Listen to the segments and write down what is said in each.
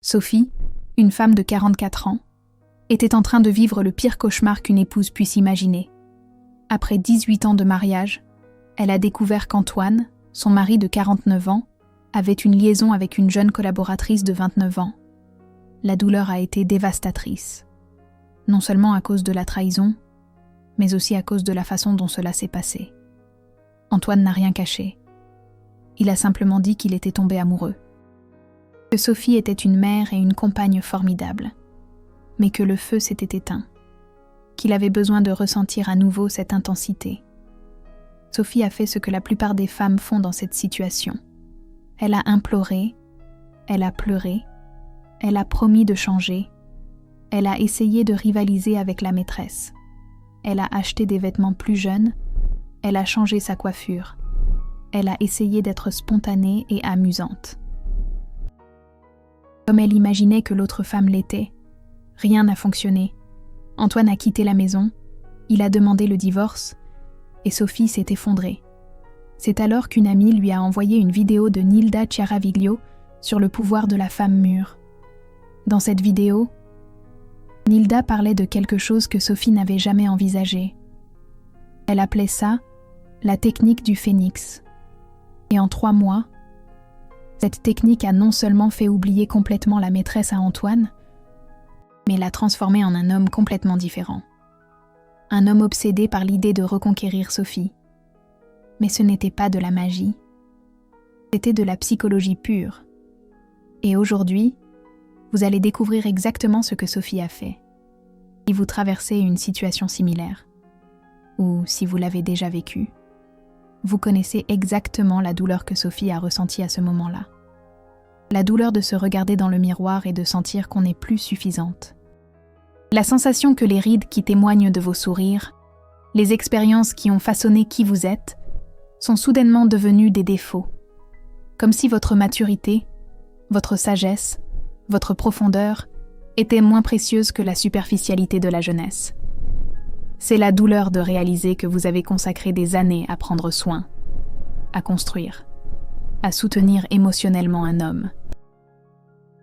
Sophie, une femme de 44 ans, était en train de vivre le pire cauchemar qu'une épouse puisse imaginer. Après 18 ans de mariage, elle a découvert qu'Antoine, son mari de 49 ans, avait une liaison avec une jeune collaboratrice de 29 ans. La douleur a été dévastatrice, non seulement à cause de la trahison, mais aussi à cause de la façon dont cela s'est passé. Antoine n'a rien caché. Il a simplement dit qu'il était tombé amoureux. Que Sophie était une mère et une compagne formidables, mais que le feu s'était éteint, qu'il avait besoin de ressentir à nouveau cette intensité. Sophie a fait ce que la plupart des femmes font dans cette situation. Elle a imploré, elle a pleuré, elle a promis de changer, elle a essayé de rivaliser avec la maîtresse, elle a acheté des vêtements plus jeunes, elle a changé sa coiffure, elle a essayé d'être spontanée et amusante. Comme elle imaginait que l'autre femme l'était, rien n'a fonctionné. Antoine a quitté la maison, il a demandé le divorce, et Sophie s'est effondrée. C'est alors qu'une amie lui a envoyé une vidéo de Nilda Chiaraviglio sur le pouvoir de la femme mûre. Dans cette vidéo, Nilda parlait de quelque chose que Sophie n'avait jamais envisagé. Elle appelait ça la technique du phénix. Et en 3 mois, cette technique a non seulement fait oublier complètement la maîtresse à Antoine, mais l'a transformé en un homme complètement différent. Un homme obsédé par l'idée de reconquérir Sophie. Mais ce n'était pas de la magie. C'était de la psychologie pure. Et aujourd'hui, vous allez découvrir exactement ce que Sophie a fait. Si vous traversez une situation similaire, ou si vous l'avez déjà vécue, vous connaissez exactement la douleur que Sophie a ressentie à ce moment-là. La douleur de se regarder dans le miroir et de sentir qu'on n'est plus suffisante. La sensation que les rides qui témoignent de vos sourires, les expériences qui ont façonné qui vous êtes, sont soudainement devenues des défauts. Comme si votre maturité, votre sagesse, votre profondeur étaient moins précieuses que la superficialité de la jeunesse. C'est la douleur de réaliser que vous avez consacré des années à prendre soin, à construire, à soutenir émotionnellement un homme,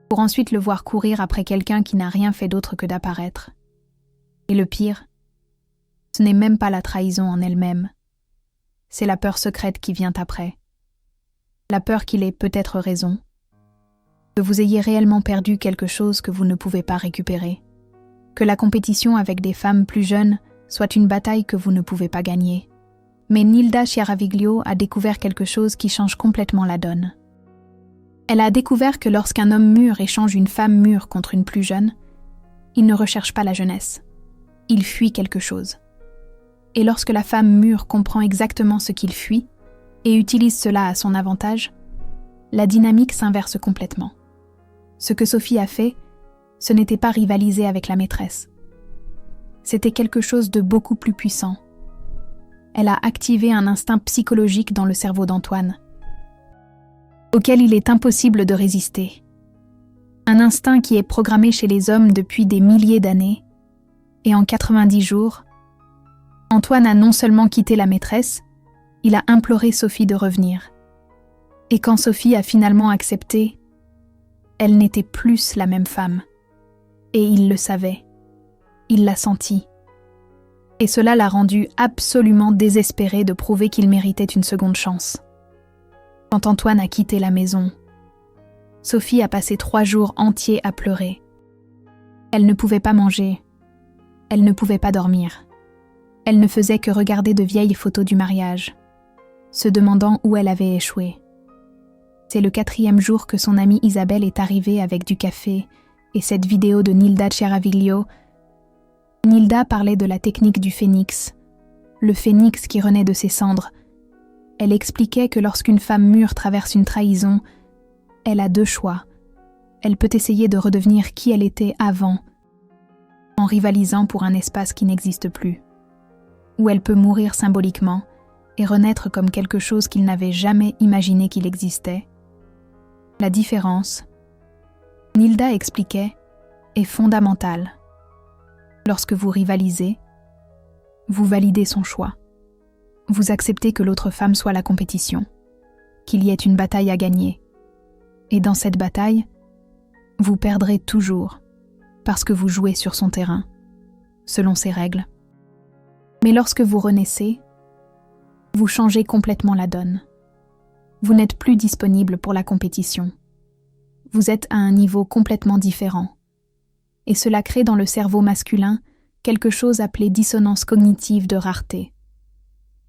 pour ensuite le voir courir après quelqu'un qui n'a rien fait d'autre que d'apparaître. Et le pire, ce n'est même pas la trahison en elle-même, c'est la peur secrète qui vient après. La peur qu'il ait peut-être raison, que vous ayez réellement perdu quelque chose que vous ne pouvez pas récupérer, que la compétition avec des femmes plus jeunes soit une bataille que vous ne pouvez pas gagner. Mais Nilda Chiaraviglio a découvert quelque chose qui change complètement la donne. Elle a découvert que lorsqu'un homme mûr échange une femme mûre contre une plus jeune, il ne recherche pas la jeunesse. Il fuit quelque chose. Et lorsque la femme mûre comprend exactement ce qu'il fuit et utilise cela à son avantage, la dynamique s'inverse complètement. Ce que Sophie a fait, ce n'était pas rivaliser avec la maîtresse. C'était quelque chose de beaucoup plus puissant. Elle a activé un instinct psychologique dans le cerveau d'Antoine, auquel il est impossible de résister. Un instinct qui est programmé chez les hommes depuis des milliers d'années, et en 90 jours, Antoine a non seulement quitté la maîtresse, il a imploré Sophie de revenir. Et quand Sophie a finalement accepté, elle n'était plus la même femme. Et il le savait. Il l'a senti. Et cela l'a rendu absolument désespéré de prouver qu'il méritait une seconde chance. Quand Antoine a quitté la maison, Sophie a passé 3 jours entiers à pleurer. Elle ne pouvait pas manger. Elle ne pouvait pas dormir. Elle ne faisait que regarder de vieilles photos du mariage, se demandant où elle avait échoué. C'est le 4e jour que son amie Isabelle est arrivée avec du café et cette vidéo de Nilda Chiaraviglio. Nilda parlait de la technique du phénix, le phénix qui renaît de ses cendres. Elle expliquait que lorsqu'une femme mûre traverse une trahison, elle a 2 choix. Elle peut essayer de redevenir qui elle était avant, en rivalisant pour un espace qui n'existe plus. Ou elle peut mourir symboliquement et renaître comme quelque chose qu'il n'avait jamais imaginé qu'il existait. La différence, Nilda expliquait, est fondamentale. Lorsque vous rivalisez, vous validez son choix. Vous acceptez que l'autre femme soit la compétition, qu'il y ait une bataille à gagner. Et dans cette bataille, Vous perdrez toujours, parce que vous jouez sur son terrain, selon ses règles. Mais lorsque vous renaissez, vous changez complètement la donne. Vous n'êtes plus disponible pour la compétition. Vous êtes à un niveau complètement différent. Et cela crée dans le cerveau masculin quelque chose appelé dissonance cognitive de rareté.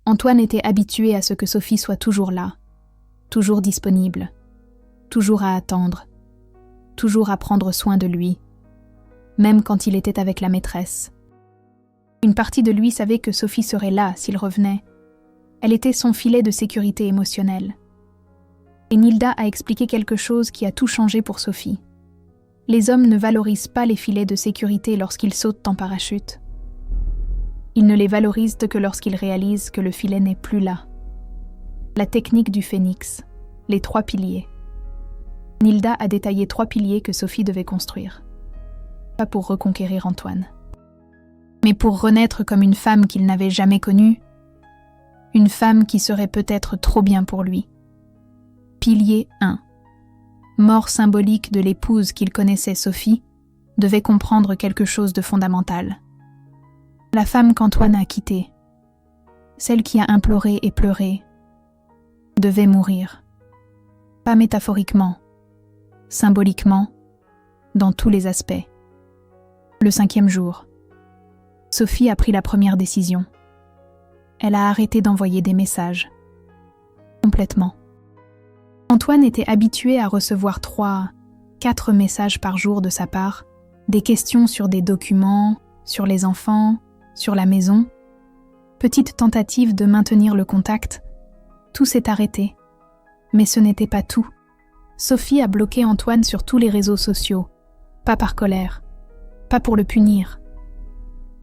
Antoine était habitué à ce que Sophie soit toujours là, toujours disponible, toujours à attendre, toujours à prendre soin de lui, même quand il était avec la maîtresse. Une partie de lui savait que Sophie serait là s'il revenait. Elle était son filet de sécurité émotionnelle. Et Nilda a expliqué quelque chose qui a tout changé pour Sophie. Les hommes ne valorisent pas les filets de sécurité lorsqu'ils sautent en parachute. Ils ne les valorisent que lorsqu'ils réalisent que le filet n'est plus là. La technique du phénix, les 3 piliers. Nilda a détaillé 3 piliers que Sophie devait construire. Pas pour reconquérir Antoine, mais pour renaître comme une femme qu'il n'avait jamais connue, une femme qui serait peut-être trop bien pour lui. Pilier 1. Mort symbolique de l'épouse qu'il connaissait, Sophie, devait comprendre quelque chose de fondamental. La femme qu'Antoine a quittée, celle qui a imploré et pleuré, devait mourir. Pas métaphoriquement, symboliquement, dans tous les aspects. Le 5e jour, Sophie a pris la première décision. Elle a arrêté d'envoyer des messages. Complètement. Antoine était habitué à recevoir 3, 4 messages par jour de sa part, des questions sur des documents, sur les enfants, sur la maison. Petite tentative de maintenir le contact. Tout s'est arrêté. Mais ce n'était pas tout. Sophie a bloqué Antoine sur tous les réseaux sociaux, pas par colère, pas pour le punir,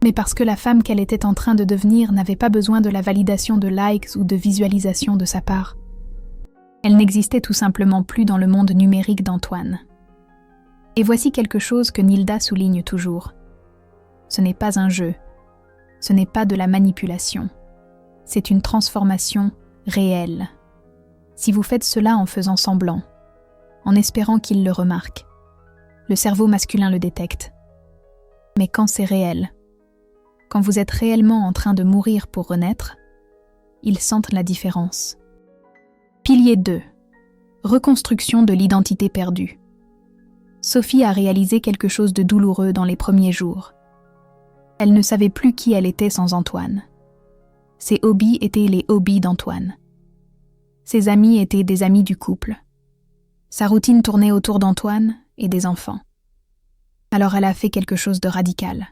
mais parce que la femme qu'elle était en train de devenir n'avait pas besoin de la validation de likes ou de visualisation de sa part. Elle n'existait tout simplement plus dans le monde numérique d'Antoine. Et voici quelque chose que Nilda souligne toujours. Ce n'est pas un jeu, ce n'est pas de la manipulation, c'est une transformation réelle. Si vous faites cela en faisant semblant, en espérant qu'il le remarque, le cerveau masculin le détecte. Mais quand c'est réel, quand vous êtes réellement en train de mourir pour renaître, ils sentent la différence. Pilier 2. Reconstruction de l'identité perdue. Sophie a réalisé quelque chose de douloureux dans les premiers jours. Elle ne savait plus qui elle était sans Antoine. Ses hobbies étaient les hobbies d'Antoine. Ses amis étaient des amis du couple. Sa routine tournait autour d'Antoine et des enfants. Alors elle a fait quelque chose de radical.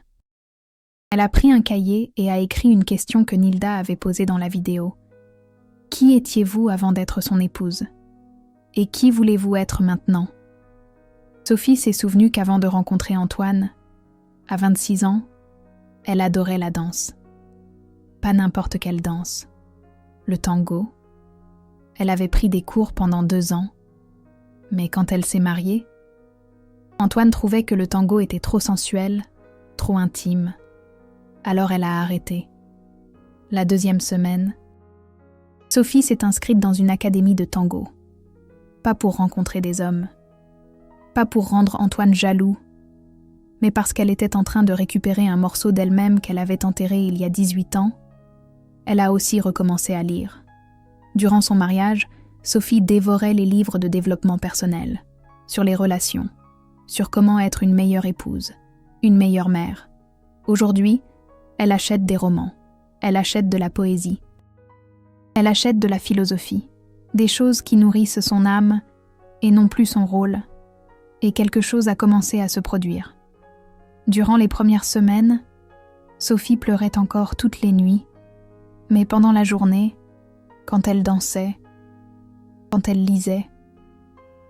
Elle a pris un cahier et a écrit une question que Nilda avait posée dans la vidéo. Qui étiez-vous avant d'être son épouse? Et qui voulez-vous être maintenant? Sophie s'est souvenue qu'avant de rencontrer Antoine, à 26 ans, elle adorait la danse. Pas n'importe quelle danse. Le tango. Elle avait pris des cours pendant 2 ans. Mais quand elle s'est mariée, Antoine trouvait que le tango était trop sensuel, trop intime. Alors elle a arrêté. La 2e semaine, Sophie s'est inscrite dans une académie de tango. Pas pour rencontrer des hommes, pas pour rendre Antoine jaloux, mais parce qu'elle était en train de récupérer un morceau d'elle-même qu'elle avait enterré il y a 18 ans, elle a aussi recommencé à lire. Durant son mariage, Sophie dévorait les livres de développement personnel, sur les relations, sur comment être une meilleure épouse, une meilleure mère. Aujourd'hui, elle achète des romans, elle achète de la poésie. Elle achète de la philosophie, des choses qui nourrissent son âme et non plus son rôle, et quelque chose a commencé à se produire. Durant les premières semaines, Sophie pleurait encore toutes les nuits, mais pendant la journée, quand elle dansait, quand elle lisait,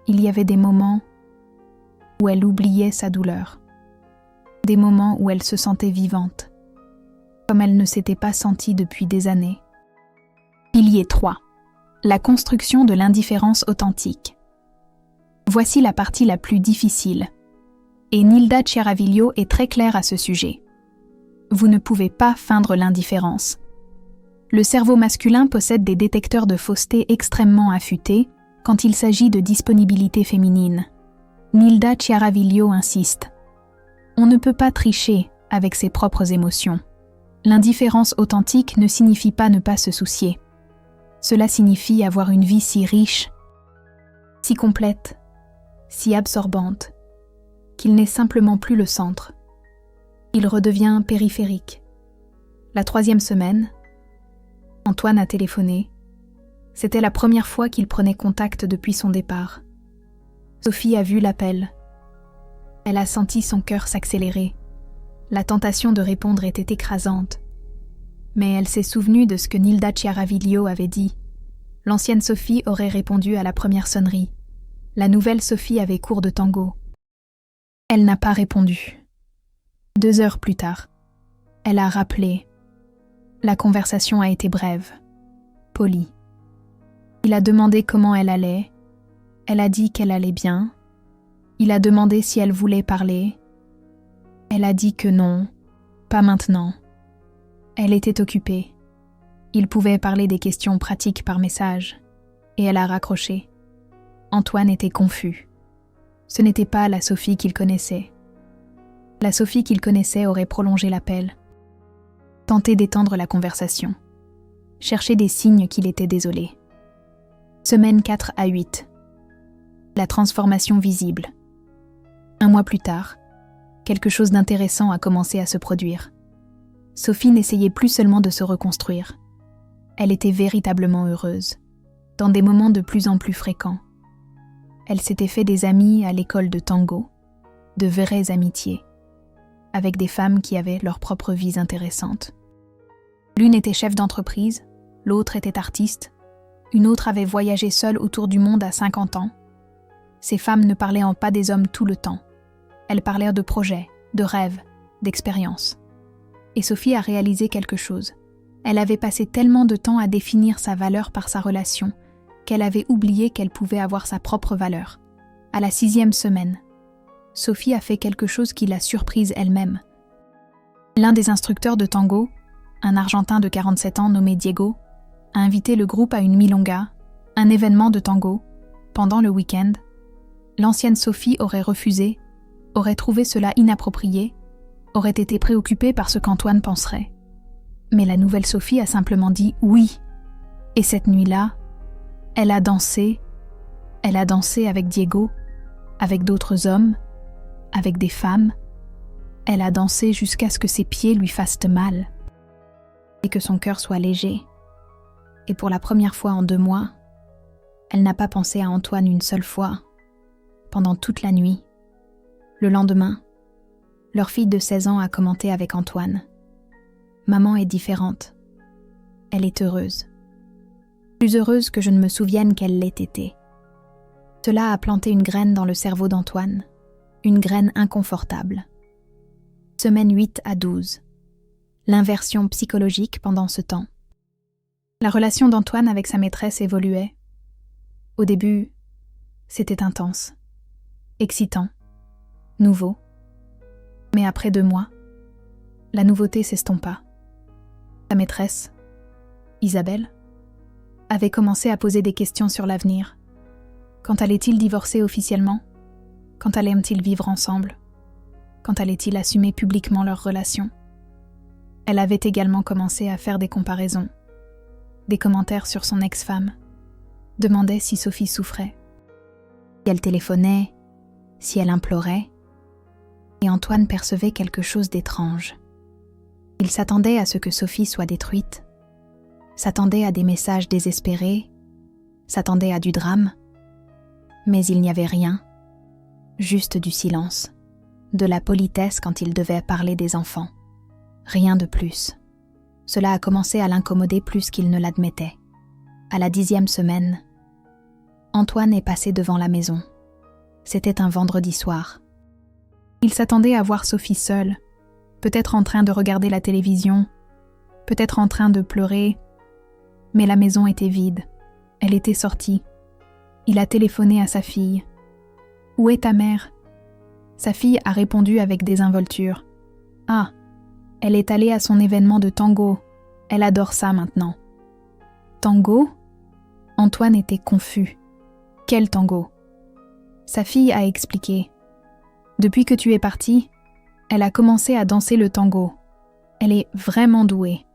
il y avait des moments où elle oubliait sa douleur, des moments où elle se sentait vivante, comme elle ne s'était pas sentie depuis des années. Pilier 3. La construction de l'indifférence authentique. Voici la partie la plus difficile. Et Nilda Chiaraviglio est très claire à ce sujet. Vous ne pouvez pas feindre l'indifférence. Le cerveau masculin possède des détecteurs de fausseté extrêmement affûtés quand il s'agit de disponibilité féminine. Nilda Chiaraviglio insiste. On ne peut pas tricher avec ses propres émotions. L'indifférence authentique ne signifie pas ne pas se soucier. Cela signifie avoir une vie si riche, si complète, si absorbante, qu'il n'est simplement plus le centre. Il redevient périphérique. La 3e semaine, Antoine a téléphoné. C'était la première fois qu'il prenait contact depuis son départ. Sophie a vu l'appel. Elle a senti son cœur s'accélérer. La tentation de répondre était écrasante. Mais elle s'est souvenue de ce que Nilda Chiaraviglio avait dit. L'ancienne Sophie aurait répondu à la première sonnerie. La nouvelle Sophie avait cours de tango. Elle n'a pas répondu. 2 heures plus tard, elle a rappelé. La conversation a été brève, polie. Il a demandé comment elle allait. Elle a dit qu'elle allait bien. Il a demandé si elle voulait parler. Elle a dit que non, pas maintenant. Elle était occupée. Il pouvait parler des questions pratiques par message. Et elle a raccroché. Antoine était confus. Ce n'était pas la Sophie qu'il connaissait. La Sophie qu'il connaissait aurait prolongé l'appel. Tenté d'étendre la conversation. Cherché des signes qu'il était désolé. Semaine 4 à 8. La transformation visible. 1 mois plus tard, quelque chose d'intéressant a commencé à se produire. Sophie n'essayait plus seulement de se reconstruire. Elle était véritablement heureuse, dans des moments de plus en plus fréquents. Elle s'était fait des amis à l'école de tango, de vraies amitiés, avec des femmes qui avaient leurs propres vies intéressantes. L'une était chef d'entreprise, l'autre était artiste, une autre avait voyagé seule autour du monde à 50 ans. Ces femmes ne parlaient pas des hommes tout le temps. Elles parlèrent de projets, de rêves, d'expériences. Et Sophie a réalisé quelque chose. Elle avait passé tellement de temps à définir sa valeur par sa relation qu'elle avait oublié qu'elle pouvait avoir sa propre valeur. À la 6e semaine, Sophie a fait quelque chose qui l'a surprise elle-même. L'un des instructeurs de tango, un Argentin de 47 ans nommé Diego, a invité le groupe à une milonga, un événement de tango, pendant le week-end. L'ancienne Sophie aurait refusé, aurait trouvé cela inapproprié, aurait été préoccupée par ce qu'Antoine penserait. Mais la nouvelle Sophie a simplement dit oui. Et cette nuit-là, elle a dansé avec Diego, avec d'autres hommes, avec des femmes. Elle a dansé jusqu'à ce que ses pieds lui fassent mal et que son cœur soit léger. Et pour la première fois en 2 mois, elle n'a pas pensé à Antoine une seule fois, pendant toute la nuit. Le lendemain, leur fille de 16 ans a commenté avec Antoine. Maman est différente. Elle est heureuse. Plus heureuse que je ne me souvienne qu'elle l'ait été. Cela a planté une graine dans le cerveau d'Antoine, une graine inconfortable. Semaine 8 à 12. L'inversion psychologique pendant ce temps. La relation d'Antoine avec sa maîtresse évoluait. Au début, c'était intense, excitant, nouveau. Mais après 2 mois, la nouveauté s'estompa. Sa maîtresse, Isabelle, avait commencé à poser des questions sur l'avenir. Quand allait-il divorcer officiellement? Quand allaient-ils vivre ensemble? Quand allaient-ils assumer publiquement leur relation? Elle avait également commencé à faire des comparaisons, des commentaires sur son ex-femme, demandait si Sophie souffrait, si elle téléphonait, si elle implorait, et Antoine percevait quelque chose d'étrange. Il s'attendait à ce que Sophie soit détruite, s'attendait à des messages désespérés, s'attendait à du drame, mais il n'y avait rien, juste du silence, de la politesse quand il devait parler des enfants. Rien de plus. Cela a commencé à l'incommoder plus qu'il ne l'admettait. À la 10e semaine, Antoine est passé devant la maison. C'était un vendredi soir. Il s'attendait à voir Sophie seule, peut-être en train de regarder la télévision, peut-être en train de pleurer, mais la maison était vide. Elle était sortie. Il a téléphoné à sa fille. « Où est ta mère ?» Sa fille a répondu avec désinvolture. « Ah, elle est allée à son événement de tango. Elle adore ça maintenant. » Tango ? Antoine était confus. Quel tango ? Sa fille a expliqué. Depuis que tu es partie, elle a commencé à danser le tango. Elle est vraiment douée.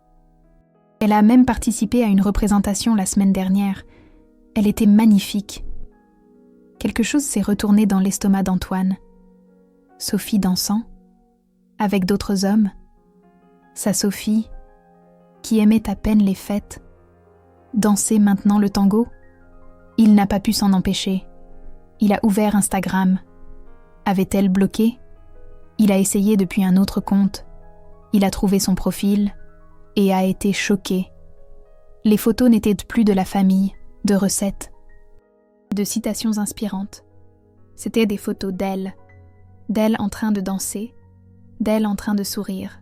Elle a même participé à une représentation la semaine dernière. Elle était magnifique. Quelque chose s'est retourné dans l'estomac d'Antoine. Sophie dansant, avec d'autres hommes. Sa Sophie, qui aimait à peine les fêtes, danser maintenant le tango. Il n'a pas pu s'en empêcher. Il a ouvert Instagram. Avait-elle bloqué ? Il a essayé depuis un autre compte. Il a trouvé son profil et a été choqué. Les photos n'étaient plus de la famille, de recettes, de citations inspirantes. C'étaient des photos d'elle en train de danser, d'elle en train de sourire,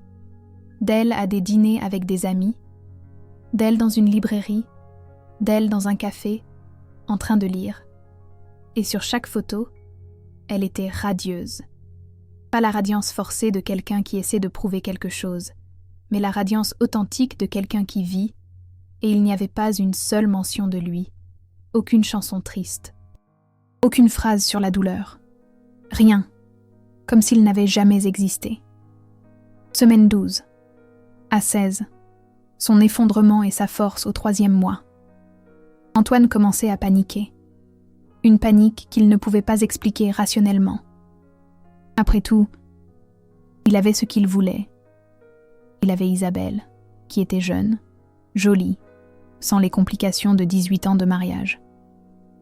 d'elle à des dîners avec des amis, d'elle dans une librairie, d'elle dans un café, en train de lire. Et sur chaque photo, elle était radieuse. Pas la radiance forcée de quelqu'un qui essaie de prouver quelque chose, mais la radiance authentique de quelqu'un qui vit, et il n'y avait pas une seule mention de lui, aucune chanson triste, aucune phrase sur la douleur, rien, comme s'il n'avait jamais existé. Semaine 12, à 16, son effondrement et sa force au 3e mois. Antoine commençait à paniquer. Une panique qu'il ne pouvait pas expliquer rationnellement. Après tout, il avait ce qu'il voulait. Il avait Isabelle, qui était jeune, jolie, sans les complications de 18 ans de mariage.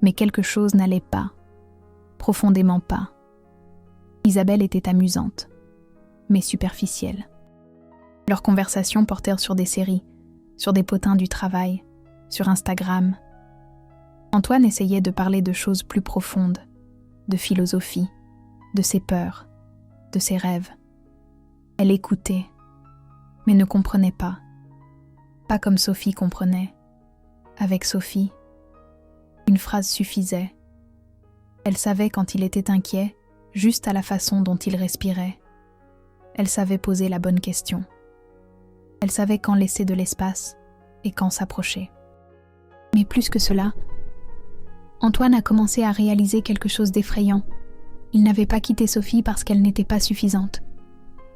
Mais quelque chose n'allait pas, profondément pas. Isabelle était amusante, mais superficielle. Leurs conversations portèrent sur des séries, sur des potins du travail, sur Instagram. Antoine essayait de parler de choses plus profondes, de philosophie, de ses peurs, de ses rêves. Elle écoutait, mais ne comprenait pas. Pas comme Sophie comprenait. Avec Sophie, une phrase suffisait. Elle savait quand il était inquiet, juste à la façon dont il respirait. Elle savait poser la bonne question. Elle savait quand laisser de l'espace et quand s'approcher. Mais plus que cela, Antoine a commencé à réaliser quelque chose d'effrayant. Il n'avait pas quitté Sophie parce qu'elle n'était pas suffisante.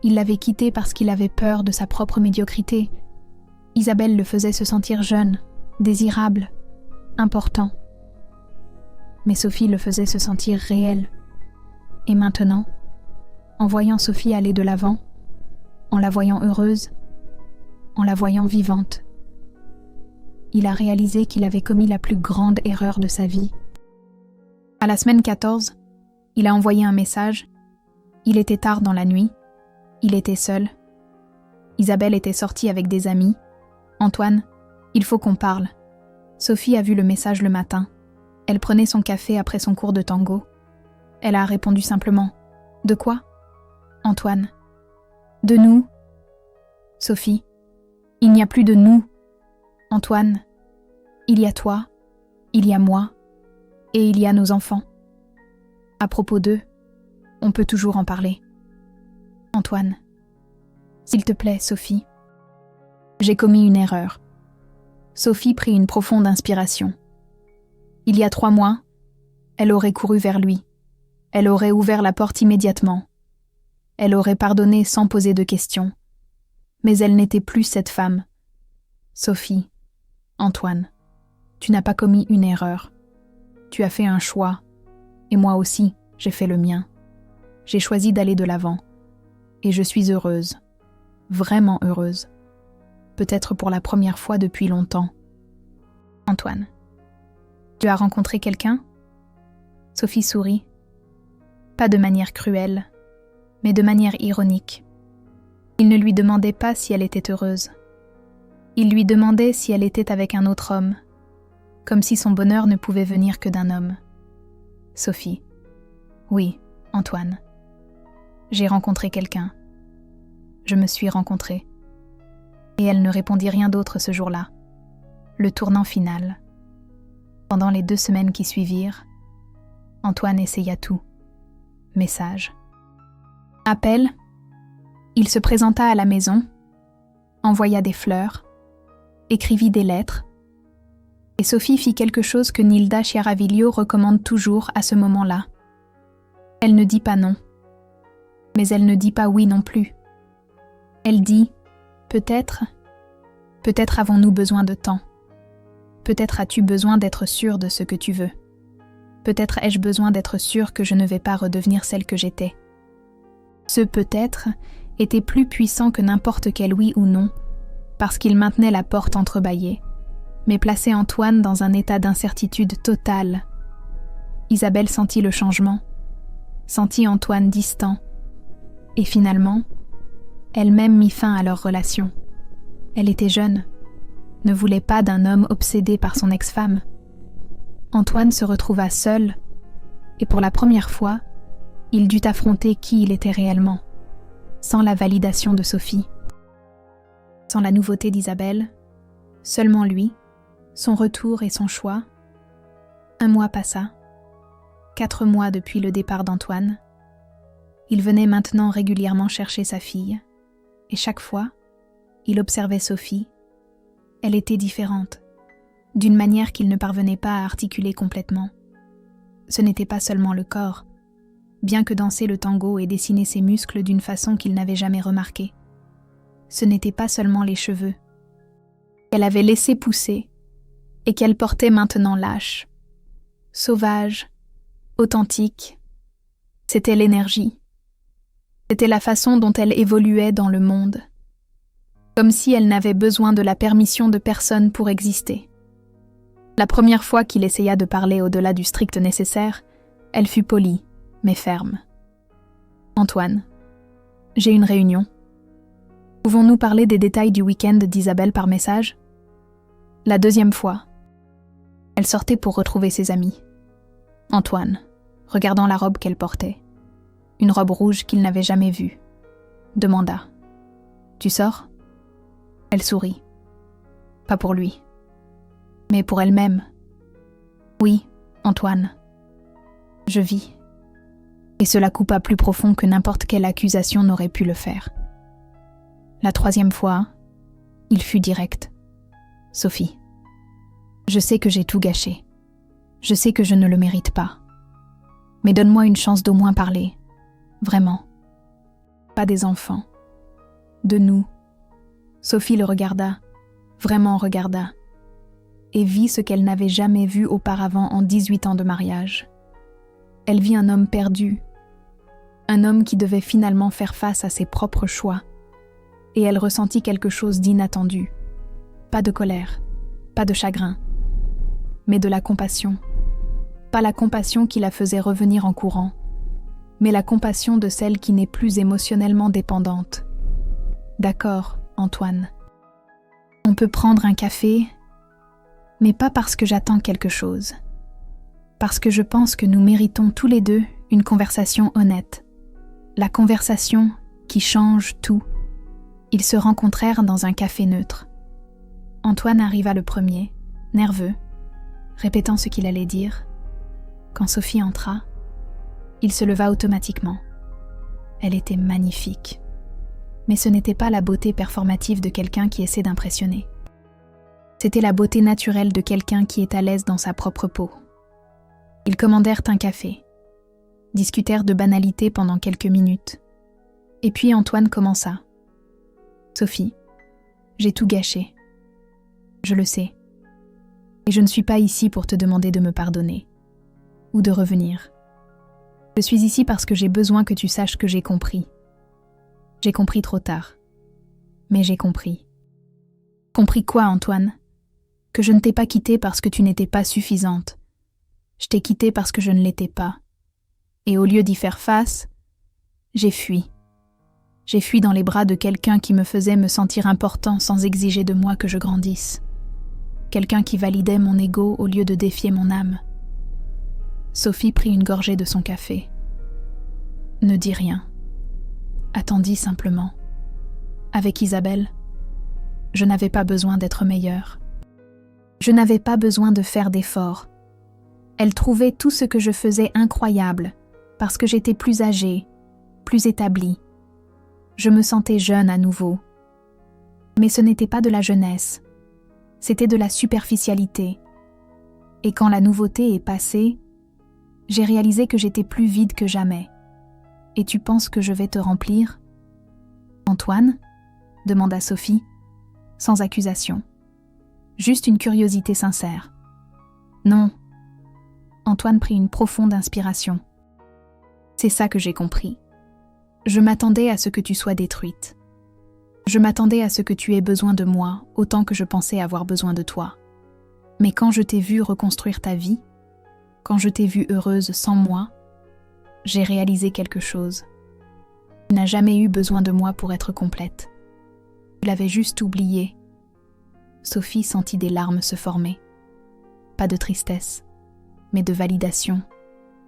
Il l'avait quittée parce qu'il avait peur de sa propre médiocrité. Isabelle le faisait se sentir jeune, désirable, important. Mais Sophie le faisait se sentir réel. Et maintenant, en voyant Sophie aller de l'avant, en la voyant heureuse, en la voyant vivante, il a réalisé qu'il avait commis la plus grande erreur de sa vie. À la semaine 14, il a envoyé un message. Il était tard dans la nuit. Il était seul. Isabelle était sortie avec des amis. « Antoine, il faut qu'on parle. » Sophie a vu le message le matin. Elle prenait son café après son cours de tango. Elle a répondu simplement. « De quoi ?»« Antoine. »« De nous. » « Sophie. Il n'y a plus de nous. » « Antoine. Il y a toi. Il y a moi. Et il y a nos enfants. À propos d'eux, on peut toujours en parler. » « Antoine. S'il te plaît, Sophie. » J'ai commis une erreur. Sophie prit une profonde inspiration. Il y a 3 mois, elle aurait couru vers lui. Elle aurait ouvert la porte immédiatement. Elle aurait pardonné sans poser de questions. Mais elle n'était plus cette femme. Sophie, Antoine, tu n'as pas commis une erreur. Tu as fait un choix. Et moi aussi, j'ai fait le mien. J'ai choisi d'aller de l'avant. Et je suis heureuse. Vraiment heureuse. Peut-être pour la première fois depuis longtemps. Antoine. Tu as rencontré quelqu'un ? Sophie sourit. Pas de manière cruelle, mais de manière ironique. Il ne lui demandait pas si elle était heureuse. Il lui demandait si elle était avec un autre homme, comme si son bonheur ne pouvait venir que d'un homme. Sophie. Oui, Antoine. J'ai rencontré quelqu'un. Je me suis rencontrée. Et elle ne répondit rien d'autre ce jour-là. Le tournant final. Pendant les 2 semaines qui suivirent, Antoine essaya tout. Message. Appel. Il se présenta à la maison, envoya des fleurs, écrivit des lettres, et Sophie fit quelque chose que Nilda Chiaraviglio recommande toujours à ce moment-là. Elle ne dit pas non. Mais elle ne dit pas oui non plus. Elle dit « peut-être avons-nous besoin de temps. Peut-être as-tu besoin d'être sûr de ce que tu veux. Peut-être ai-je besoin d'être sûr que je ne vais pas redevenir celle que j'étais. » Ce peut-être était plus puissant que n'importe quel oui ou non, parce qu'il maintenait la porte entrebâillée, mais plaçait Antoine dans un état d'incertitude totale. Isabelle sentit le changement, sentit Antoine distant, et finalement, elle-même mit fin à leur relation. Elle était jeune, ne voulait pas d'un homme obsédé par son ex-femme. Antoine se retrouva seul, et pour la première fois, il dut affronter qui il était réellement, sans la validation de Sophie. Sans la nouveauté d'Isabelle, seulement lui, son retour et son choix. 1 mois passa, 4 mois depuis le départ d'Antoine. Il venait maintenant régulièrement chercher sa fille, et chaque fois, il observait Sophie. Elle était différente, d'une manière qu'il ne parvenait pas à articuler complètement. Ce n'était pas seulement le corps, bien que danser le tango ait dessiné ses muscles d'une façon qu'il n'avait jamais remarquée. Ce n'était pas seulement les cheveux, qu'elle avait laissé pousser et qu'elle portait maintenant lâches, sauvage, authentique. C'était l'énergie. C'était la façon dont elle évoluait dans le monde, comme si elle n'avait besoin de la permission de personne pour exister. La première fois qu'il essaya de parler au-delà du strict nécessaire, elle fut polie, mais ferme. « Antoine, j'ai une réunion. Pouvons-nous parler des détails du week-end d'Isabelle par message ?» La 2e fois, elle sortait pour retrouver ses amis. Antoine, regardant la robe qu'elle portait, une robe rouge qu'il n'avait jamais vue, demanda « Tu sors ?» Elle sourit. Pas pour lui, mais pour elle-même. « Oui, Antoine, je vis. » Et cela coupa plus profond que n'importe quelle accusation n'aurait pu le faire. La 3e fois, il fut direct. « Sophie, je sais que j'ai tout gâché. Je sais que je ne le mérite pas. Mais donne-moi une chance d'au moins parler. Vraiment. Pas des enfants. De nous. » Sophie le regarda, vraiment regarda, et vit ce qu'elle n'avait jamais vu auparavant en 18 ans de mariage. Elle vit un homme perdu, un homme qui devait finalement faire face à ses propres choix, et elle ressentit quelque chose d'inattendu. Pas de colère, pas de chagrin, mais de la compassion. Pas la compassion qui la faisait revenir en courant, mais la compassion de celle qui n'est plus émotionnellement dépendante. D'accord, Antoine. On peut prendre un café, mais pas parce que j'attends quelque chose. Parce que je pense que nous méritons tous les deux une conversation honnête. La conversation qui change tout. Ils se rencontrèrent dans un café neutre. Antoine arriva le premier, nerveux, répétant ce qu'il allait dire. Quand Sophie entra, il se leva automatiquement. Elle était magnifique. Mais ce n'était pas la beauté performative de quelqu'un qui essaie d'impressionner. C'était la beauté naturelle de quelqu'un qui est à l'aise dans sa propre peau. Ils commandèrent un café, discutèrent de banalités pendant quelques minutes. Et puis Antoine commença. « Sophie, j'ai tout gâché. Je le sais. Et je ne suis pas ici pour te demander de me pardonner. Ou de revenir. Je suis ici parce que j'ai besoin que tu saches que j'ai compris. J'ai compris trop tard. Mais j'ai compris. » « Compris quoi, Antoine ? Que je ne t'ai pas quittée parce que tu n'étais pas suffisante. Je t'ai quittée parce que je ne l'étais pas. Et au lieu d'y faire face, j'ai fui. J'ai fui dans les bras de quelqu'un qui me faisait me sentir important sans exiger de moi que je grandisse. Quelqu'un qui validait mon ego au lieu de défier mon âme. » Sophie prit une gorgée de son café. Ne dis rien. Attendis simplement. Avec Isabelle, je n'avais pas besoin d'être meilleure. Je n'avais pas besoin de faire d'efforts. Elle trouvait tout ce que je faisais incroyable, parce que j'étais plus âgée, plus établie. Je me sentais jeune à nouveau. Mais ce n'était pas de la jeunesse, c'était de la superficialité. Et quand la nouveauté est passée, J'ai réalisé que j'étais plus vide que jamais. Et tu penses que je vais te remplir ? Antoine ? demanda Sophie, sans accusation. Juste une curiosité sincère. Non. Antoine prit une profonde inspiration. C'est ça que j'ai compris. Je m'attendais à ce que tu sois détruite. Je m'attendais à ce que tu aies besoin de moi autant que je pensais avoir besoin de toi. Mais quand je t'ai vue reconstruire ta vie, quand je t'ai vue heureuse sans moi, j'ai réalisé quelque chose. Tu n'as jamais eu besoin de moi pour être complète. Tu l'avais juste oublié. Sophie sentit des larmes se former. Pas de tristesse, mais de validation,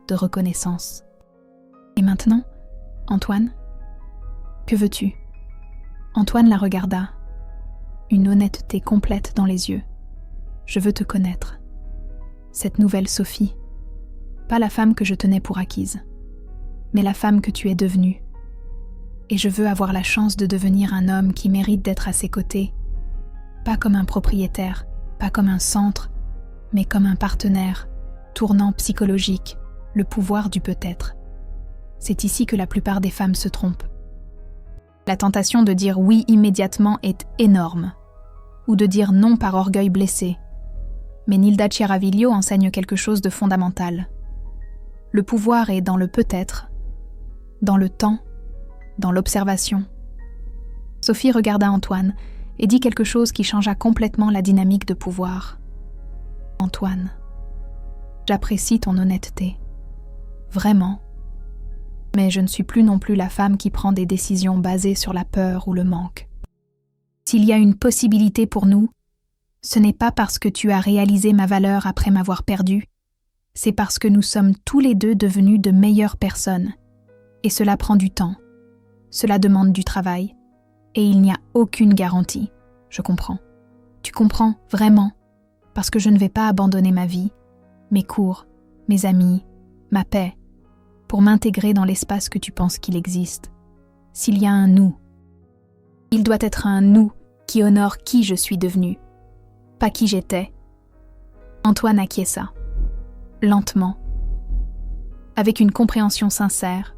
de reconnaissance. Et maintenant, Antoine, que veux-tu ? Antoine la regarda, une honnêteté complète dans les yeux. Je veux te connaître. Cette nouvelle Sophie, pas la femme que je tenais pour acquise, mais la femme que tu es devenue. Et je veux avoir la chance de devenir un homme qui mérite d'être à ses côtés, pas comme un propriétaire, pas comme un centre, mais comme un partenaire, tournant psychologique, le pouvoir du peut-être. C'est ici que la plupart des femmes se trompent. La tentation de dire oui immédiatement est énorme, ou de dire non par orgueil blessé. Mais Nilda Chiaraviglio enseigne quelque chose de fondamental. Le pouvoir est dans le peut-être, dans le temps, dans l'observation. Sophie regarda Antoine et dit quelque chose qui changea complètement la dynamique de pouvoir. Antoine, j'apprécie ton honnêteté. Vraiment. Mais je ne suis plus non plus la femme qui prend des décisions basées sur la peur ou le manque. S'il y a une possibilité pour nous, ce n'est pas parce que tu as réalisé ma valeur après m'avoir perdue, c'est parce que nous sommes tous les deux devenus de meilleures personnes. Et cela prend du temps. Cela demande du travail. Et il n'y a aucune garantie. Je comprends. Tu comprends, vraiment, parce que je ne vais pas abandonner ma vie, mes cours, mes amis, ma paix, pour m'intégrer dans l'espace que tu penses qu'il existe. S'il y a un nous, il doit être un nous qui honore qui je suis devenue, pas qui j'étais. Antoine acquiesça, lentement, avec une compréhension sincère.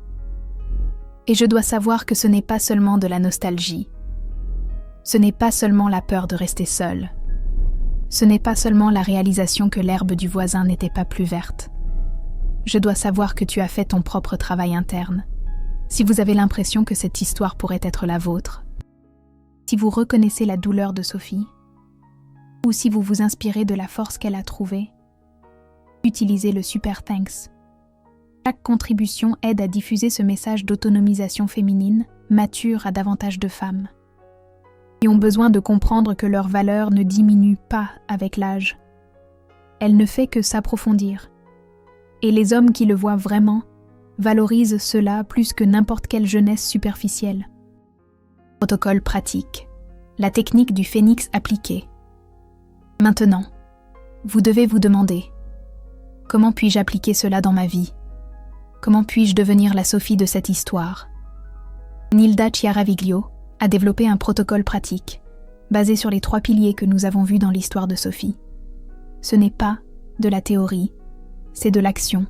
Et je dois savoir que ce n'est pas seulement de la nostalgie. Ce n'est pas seulement la peur de rester seule. Ce n'est pas seulement la réalisation que l'herbe du voisin n'était pas plus verte. Je dois savoir que tu as fait ton propre travail interne. Si vous avez l'impression que cette histoire pourrait être la vôtre, si vous reconnaissez la douleur de Sophie, ou si vous vous inspirez de la force qu'elle a trouvée, utilisez le Super Thanks. Chaque contribution aide à diffuser ce message d'autonomisation féminine, mature à davantage de femmes, qui ont besoin de comprendre que leur valeur ne diminue pas avec l'âge. Elle ne fait que s'approfondir. Et les hommes qui le voient vraiment valorisent cela plus que n'importe quelle jeunesse superficielle. Protocole pratique. La technique du phénix appliquée. Maintenant, vous devez vous demander « Comment puis-je appliquer cela dans ma vie ? Comment puis-je devenir la Sophie de cette histoire ?» Nilda Chiaraviglio a développé un protocole pratique basé sur les 3 piliers que nous avons vus dans l'histoire de Sophie. Ce n'est pas de la théorie, c'est de l'action.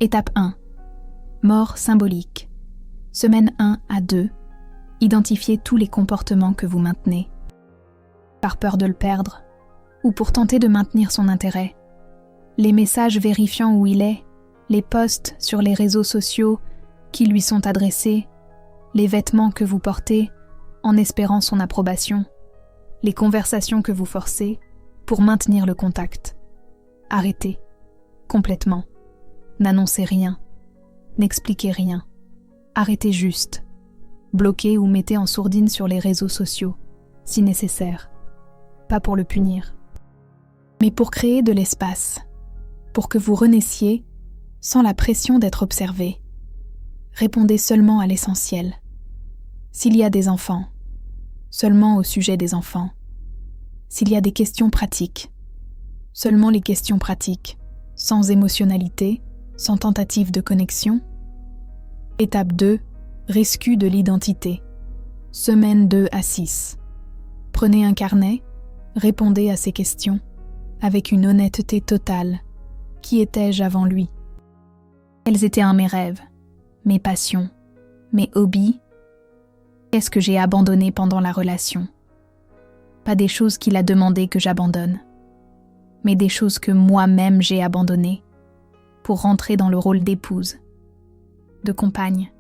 Étape 1. Mort symbolique. Semaine 1 à 2. Identifiez tous les comportements que vous maintenez. Par peur de le perdre, ou pour tenter de maintenir son intérêt. Les messages vérifiant où il est, les posts sur les réseaux sociaux qui lui sont adressés, les vêtements que vous portez en espérant son approbation, les conversations que vous forcez pour maintenir le contact. Arrêtez. Complètement. N'annoncez rien. N'expliquez rien. Arrêtez juste. Bloquez ou mettez en sourdine sur les réseaux sociaux, si nécessaire. Pas pour le punir, mais pour créer de l'espace, pour que vous renaissiez sans la pression d'être observé. Répondez seulement à l'essentiel. S'il y a des enfants, seulement au sujet des enfants. S'il y a des questions pratiques, seulement les questions pratiques, sans émotionnalité, sans tentative de connexion. Étape 2, rescue de l'identité. Semaine 2 à 6. Prenez un carnet, répondez à ces questions avec une honnêteté totale. Qui étais-je avant lui ? Quels étaient mes rêves, mes passions, mes hobbies? Qu'est-ce que j'ai abandonné pendant la relation? Pas des choses qu'il a demandé que j'abandonne, mais des choses que moi-même j'ai abandonnées pour rentrer dans le rôle d'épouse, de compagne.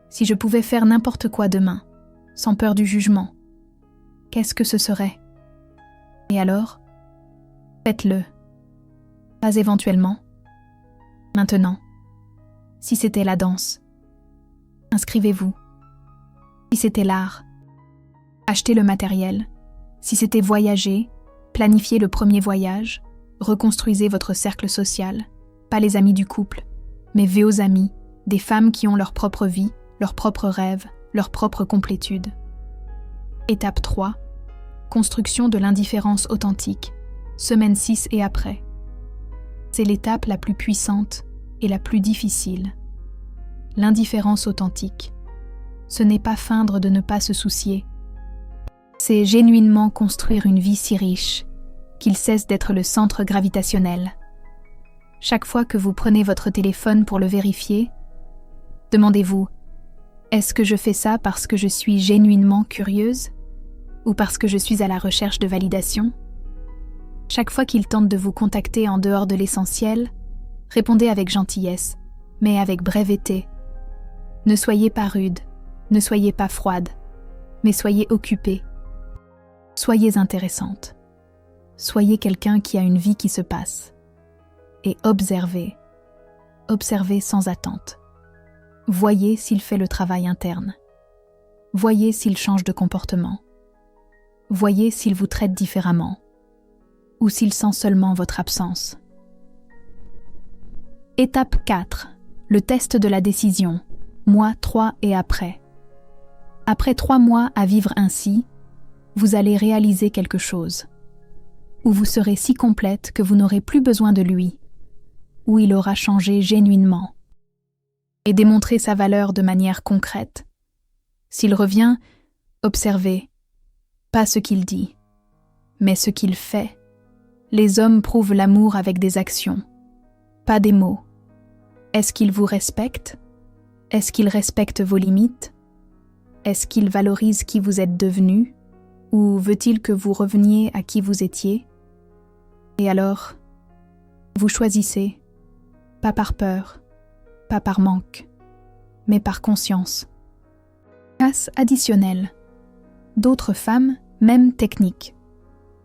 Si je pouvais faire n'importe quoi demain, sans peur du jugement, qu'est-ce que ce serait? Et alors, faites-le. Pas éventuellement. Maintenant. Si c'était la danse, inscrivez-vous. Si c'était l'art, achetez le matériel. Si c'était voyager, planifiez le premier voyage, reconstruisez votre cercle social, pas les amis du couple, mais vos amis, des femmes qui ont leur propre vie, leurs propres rêves, leur propre complétude. Étape 3. Construction de l'indifférence authentique, semaine 6 et après. C'est l'étape la plus puissante et la plus difficile. L'indifférence authentique. Ce n'est pas feindre de ne pas se soucier. C'est genuinement construire une vie si riche qu'il cesse d'être le centre gravitationnel. Chaque fois que vous prenez votre téléphone pour le vérifier, demandez-vous, est-ce que je fais ça parce que je suis genuinement curieuse ou parce que je suis à la recherche de validation? Chaque fois qu'il tente de vous contacter en dehors de l'essentiel, répondez avec gentillesse, mais avec brièveté. Ne soyez pas rude, ne soyez pas froide, mais soyez occupée. Soyez intéressante. Soyez quelqu'un qui a une vie qui se passe. Et observez. Observez sans attente. Voyez s'il fait le travail interne. Voyez s'il change de comportement. Voyez s'il vous traite différemment. Ou s'il sent seulement votre absence. Étape 4. Le test de la décision. Mois 3 et après. Après 3 mois à vivre ainsi, vous allez réaliser quelque chose. Où vous serez si complète que vous n'aurez plus besoin de lui. Où il aura changé genuinement. Et démontrer sa valeur de manière concrète. S'il revient, observez. Pas ce qu'il dit, mais ce qu'il fait. Les hommes prouvent l'amour avec des actions, pas des mots. Est-ce qu'il vous respecte? Est-ce qu'il respecte vos limites? Est-ce qu'il valorise qui vous êtes devenu? Ou veut-il que vous reveniez à qui vous étiez? Et alors, vous choisissez, pas par peur, pas par manque, mais par conscience. Casse additionnelle. D'autres femmes, même techniques.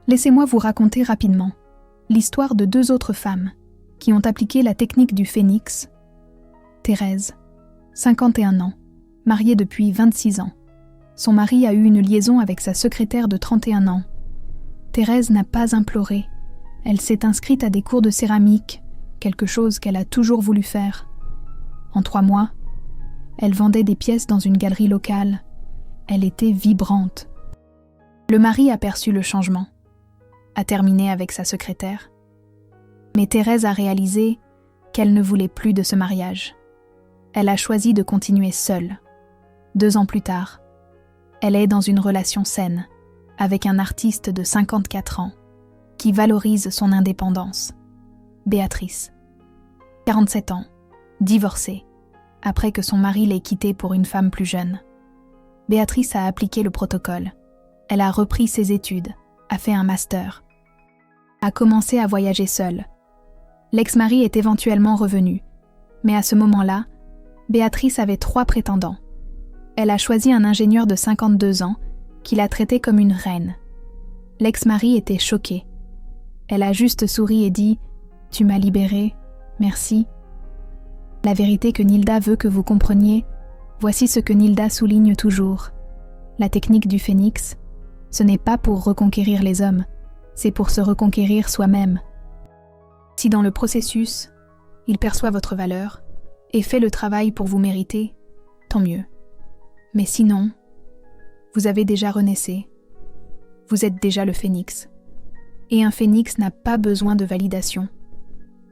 Laissez-moi vous raconter rapidement l'histoire de 2 autres femmes qui ont appliqué la technique du phénix. Thérèse, 51 ans, mariée depuis 26 ans. Son mari a eu une liaison avec sa secrétaire de 31 ans. Thérèse n'a pas imploré. Elle s'est inscrite à des cours de céramique, quelque chose qu'elle a toujours voulu faire. En 3 mois, elle vendait des pièces dans une galerie locale. Elle était vibrante. Le mari aperçut le changement, a terminé avec sa secrétaire. Mais Thérèse a réalisé qu'elle ne voulait plus de ce mariage. Elle a choisi de continuer seule. 2 ans plus tard, elle est dans une relation saine avec un artiste de 54 ans qui valorise son indépendance. Béatrice, 47 ans, divorcée, après que son mari l'ait quittée pour une femme plus jeune. Béatrice a appliqué le protocole. Elle a repris ses études, a fait un master, a commencé à voyager seule. L'ex-mari est éventuellement revenu, mais à ce moment-là, Béatrice avait 3 prétendants. Elle a choisi un ingénieur de 52 ans qui l'a traité comme une reine. L'ex-mari était choqué. Elle a juste souri et dit « Tu m'as libérée, merci ». La vérité que Nilda veut que vous compreniez, voici ce que Nilda souligne toujours. La technique du phénix, ce n'est pas pour reconquérir les hommes, c'est pour se reconquérir soi-même. Si dans le processus, il perçoit votre valeur et fait le travail pour vous mériter, tant mieux. Mais sinon, vous avez déjà renaissé. Vous êtes déjà le phénix. Et un phénix n'a pas besoin de validation,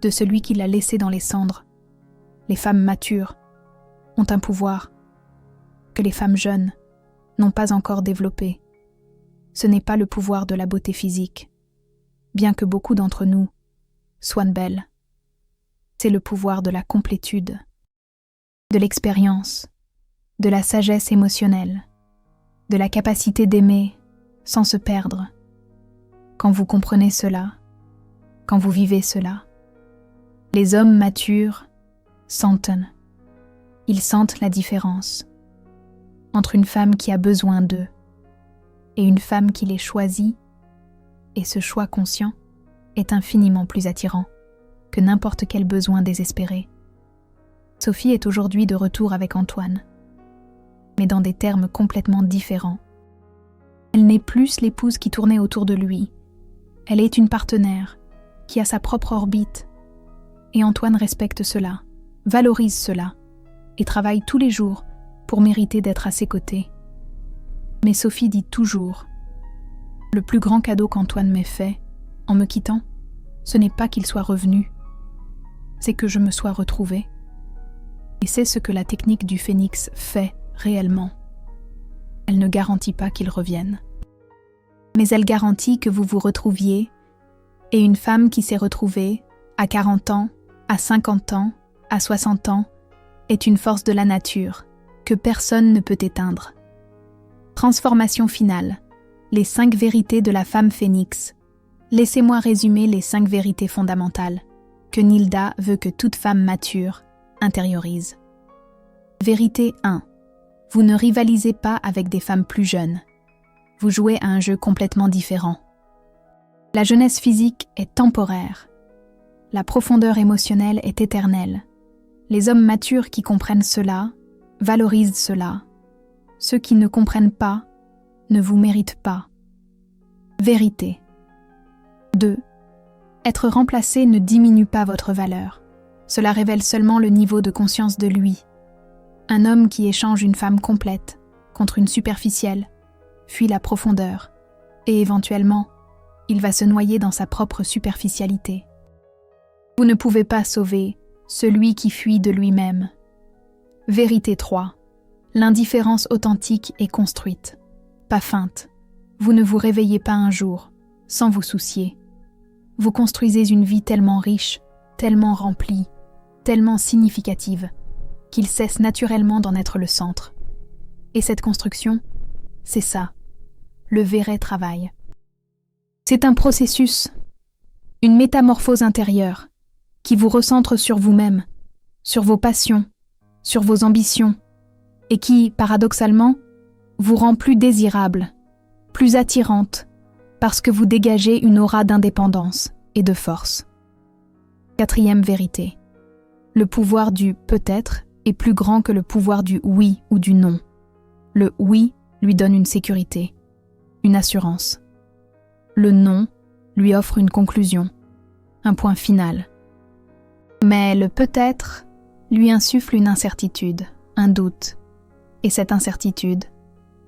de celui qui l'a laissé dans les cendres. Les femmes matures ont un pouvoir que les femmes jeunes n'ont pas encore développé. Ce n'est pas le pouvoir de la beauté physique, bien que beaucoup d'entre nous soient belles. c'est le pouvoir de la complétude, de l'expérience, de la sagesse émotionnelle, de la capacité d'aimer sans se perdre. Quand vous comprenez cela, quand vous vivez cela, les hommes matures sentent. Ils sentent la différence entre une femme qui a besoin d'eux et une femme qui les choisit, et ce choix conscient est infiniment plus attirant que n'importe quel besoin désespéré. Sophie est aujourd'hui de retour avec Antoine, mais dans des termes complètement différents. Elle n'est plus l'épouse qui tournait autour de lui. Elle est une partenaire qui a sa propre orbite. Et Antoine respecte cela, valorise cela, et travaille tous les jours pour mériter d'être à ses côtés. Mais Sophie dit toujours « Le plus grand cadeau qu'Antoine m'ait fait, en me quittant, ce n'est pas qu'il soit revenu, c'est que je me sois retrouvée. » Et c'est ce que la technique du phénix fait réellement. Elle ne garantit pas qu'il revienne. Mais elle garantit que vous vous retrouviez, et une femme qui s'est retrouvée à 40 ans, à 50 ans, à 60 ans, est une force de la nature que personne ne peut éteindre. Transformation finale. Les 5 vérités de la femme phénix. Laissez-moi résumer les 5 vérités fondamentales que Nilda veut que toute femme mature intériorise. Vérité 1. Vous ne rivalisez pas avec des femmes plus jeunes. Vous jouez à un jeu complètement différent. La jeunesse physique est temporaire. La profondeur émotionnelle est éternelle. Les hommes matures qui comprennent cela, valorisent cela. Ceux qui ne comprennent pas, ne vous méritent pas. Vérité. 2. Être remplacé ne diminue pas votre valeur. Cela révèle seulement le niveau de conscience de lui. Un homme qui échange une femme complète contre une superficielle fuit la profondeur et éventuellement, il va se noyer dans sa propre superficialité. Vous ne pouvez pas sauver celui qui fuit de lui-même. Vérité 3. L'indifférence authentique est construite, pas feinte. Vous ne vous réveillez pas un jour sans vous soucier. Vous construisez une vie tellement riche, tellement remplie, tellement significative, qu'il cesse naturellement d'en être le centre. Et cette construction, c'est ça, le vrai travail. C'est un processus, une métamorphose intérieure, qui vous recentre sur vous-même, sur vos passions, sur vos ambitions, et qui, paradoxalement, vous rend plus désirable, plus attirante, parce que vous dégagez une aura d'indépendance et de force. 4e vérité. Le pouvoir du peut-être est plus grand que le pouvoir du oui ou du non. Le oui lui donne une sécurité, une assurance. Le non lui offre une conclusion, un point final. Mais le peut-être lui insuffle une incertitude, un doute. Et cette incertitude,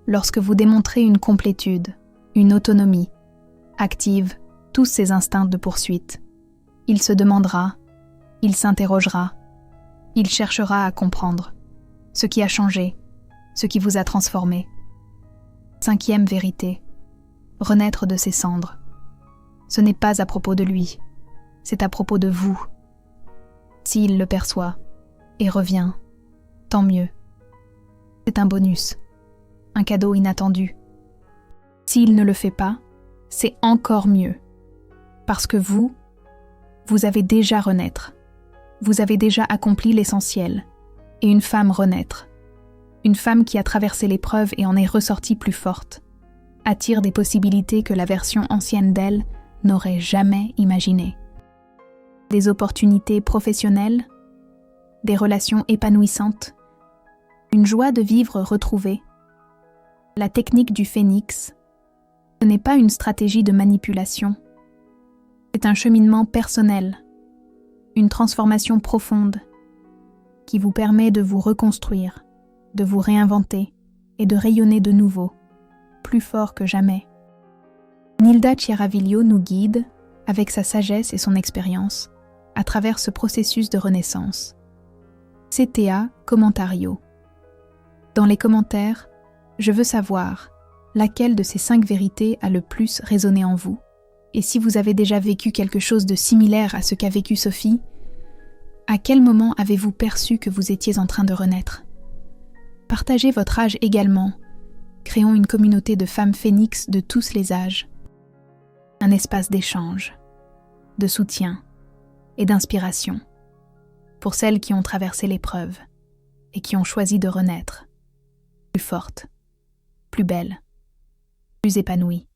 lorsque vous démontrez une complétude, une autonomie, active tous ses instincts de poursuite. Il se demandera, il s'interrogera, il cherchera à comprendre ce qui a changé, ce qui vous a transformé. 5e vérité, renaître de ses cendres. Ce n'est pas à propos de lui, c'est à propos de vous. S'il le perçoit et revient, tant mieux. C'est un bonus, un cadeau inattendu. S'il ne le fait pas, c'est encore mieux. Parce que vous avez déjà renaître. Vous avez déjà accompli l'essentiel. Et une femme renaître. Une femme qui a traversé l'épreuve et en est ressortie plus forte, attire des possibilités que la version ancienne d'elle n'aurait jamais imaginées. Des opportunités professionnelles, des relations épanouissantes, une joie de vivre retrouvée. La technique du phénix, ce n'est pas une stratégie de manipulation. C'est un cheminement personnel, une transformation profonde qui vous permet de vous reconstruire, de vous réinventer et de rayonner de nouveau, plus fort que jamais. Nilda Chiaraviglio nous guide, avec sa sagesse et son expérience, à travers ce processus de renaissance. CTA Commentario. Dans les commentaires, je veux savoir laquelle de ces 5 vérités a le plus résonné en vous. Et si vous avez déjà vécu quelque chose de similaire à ce qu'a vécu Sophie, À quel moment avez-vous perçu que vous étiez en train de renaître? Partagez votre âge également. Créons une communauté de femmes phénix de tous les âges. Un espace d'échange, de soutien et d'inspiration pour celles qui ont traversé l'épreuve et qui ont choisi de renaître, plus fortes, plus belles, plus épanouies.